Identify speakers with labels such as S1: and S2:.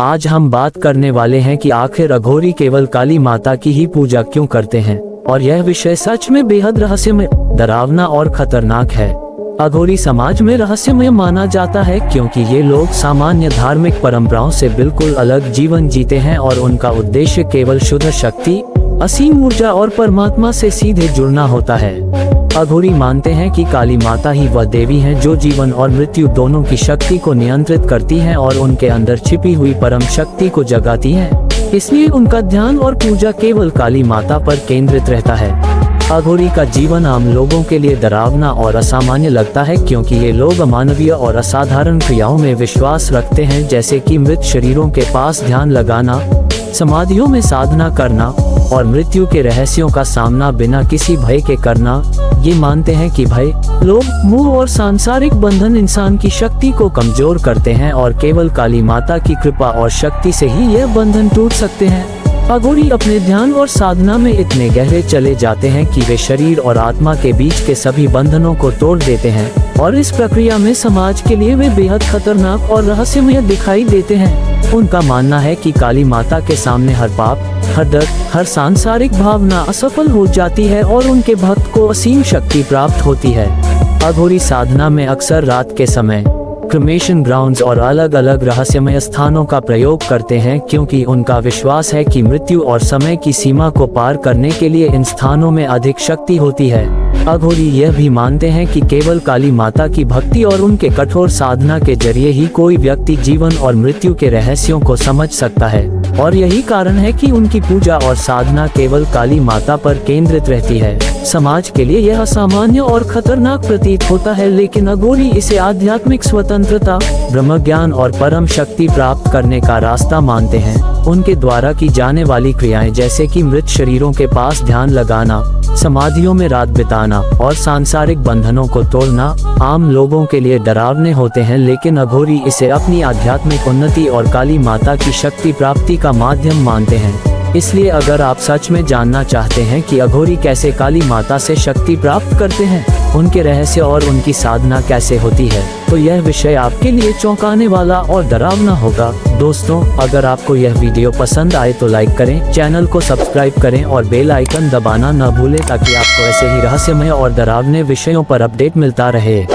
S1: आज हम बात करने वाले हैं कि आखिर अघोरी केवल काली माता की ही पूजा क्यों करते हैं, और यह विषय सच में बेहद रहस्यमय, डरावना और खतरनाक है। अघोरी समाज में रहस्यमय माना जाता है क्योंकि ये लोग सामान्य धार्मिक परंपराओं से बिल्कुल अलग जीवन जीते हैं और उनका उद्देश्य केवल शुद्ध शक्ति, असीम ऊर्जा और परमात्मा से सीधे जुड़ना होता है। अघोरी मानते हैं कि काली माता ही वह देवी हैं जो जीवन और मृत्यु दोनों की शक्ति को नियंत्रित करती हैं और उनके अंदर छिपी हुई परम शक्ति को जगाती हैं। इसलिए उनका ध्यान और पूजा केवल काली माता पर केंद्रित रहता है। अघोरी का जीवन आम लोगों के लिए डरावना और असामान्य लगता है क्योंकि ये लोग अमानवीय और असाधारण क्रियाओं में विश्वास रखते हैं, जैसे कि मृत शरीरों के पास ध्यान लगाना, समाधियों में साधना करना और मृत्यु के रहस्यों का सामना बिना किसी भय के करना। ये मानते हैं कि भय, लोभ, मोह और सांसारिक बंधन इंसान की शक्ति को कमजोर करते हैं और केवल काली माता की कृपा और शक्ति से ही यह बंधन टूट सकते हैं। अघोरी अपने ध्यान और साधना में इतने गहरे चले जाते हैं कि वे शरीर और आत्मा के बीच के सभी बंधनों को तोड़ देते हैं और इस प्रक्रिया में समाज के लिए वे बेहद खतरनाक और रहस्यमय दिखाई देते हैं। उनका मानना है कि काली माता के सामने हर पाप, हर दर्द, हर सांसारिक भावना असफल हो जाती है और उनके भक्त को असीम शक्ति प्राप्त होती है। अघोरी साधना में अक्सर रात के समय क्रिमेशन ग्राउंड्स और अलग अलग रहस्यमय स्थानों का प्रयोग करते हैं क्योंकि उनका विश्वास है कि मृत्यु और समय की सीमा को पार करने के लिए इन स्थानों में अधिक शक्ति होती है। अघोरी यह भी मानते हैं कि केवल काली माता की भक्ति और उनके कठोर साधना के जरिए ही कोई व्यक्ति जीवन और मृत्यु के रहस्यों को समझ सकता है, और यही कारण है कि उनकी पूजा और साधना केवल काली माता पर केंद्रित रहती है। समाज के लिए यह असामान्य और खतरनाक प्रतीत होता है, लेकिन अघोरी इसे आध्यात्मिक स्वतंत्रता, ब्रह्म ज्ञान और परम शक्ति प्राप्त करने का रास्ता मानते हैं। उनके द्वारा की जाने वाली क्रियाएं जैसे कि मृत शरीरों के पास ध्यान लगाना, समाधियों में रात बिताना और सांसारिक बंधनों को तोड़ना आम लोगों के लिए डरावने होते हैं, लेकिन अघोरी इसे अपनी आध्यात्मिक उन्नति और काली माता की शक्ति प्राप्ति का माध्यम मानते हैं। इसलिए अगर आप सच में जानना चाहते हैं कि अघोरी कैसे काली माता से शक्ति प्राप्त करते हैं, उनके रहस्य और उनकी साधना कैसे होती है, तो यह विषय आपके लिए चौंकाने वाला और डरावना होगा। दोस्तों, अगर आपको यह वीडियो पसंद आए तो लाइक करें, चैनल को सब्सक्राइब करें और बेल आइकन दबाना न भूलें ताकि आपको ऐसे ही रहस्यमय और डरावने विषयों पर अपडेट मिलता रहे।